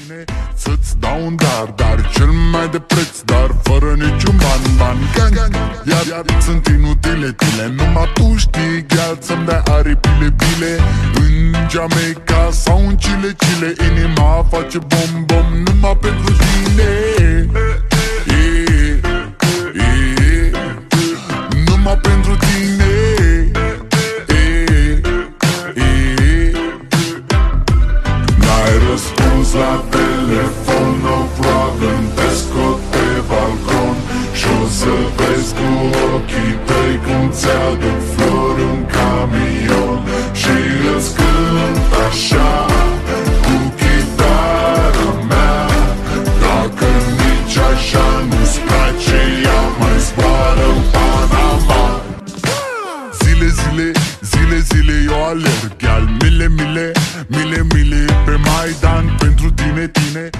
tine să-ți dau un dar cel mai de preț, dar fără niciun ban. Gang, iar sunt inutile tile. Numai tu știi, gheal, să-mi dai aripile bile. În Jamaica sau în Chile, inima face bom numai pentru tine. Numai pentru tine. N-ai răspuns la telefon, no problem, te scot pe balcon și-o să vezi cu ochii tăi cum ți-aduc flori în camion și îți cânt așa cu chitara mea. Dacă nici așa nu-ți place, ea mai zboară în Panama. Zile eu alerg, iar mile pe Maidan pentru tine.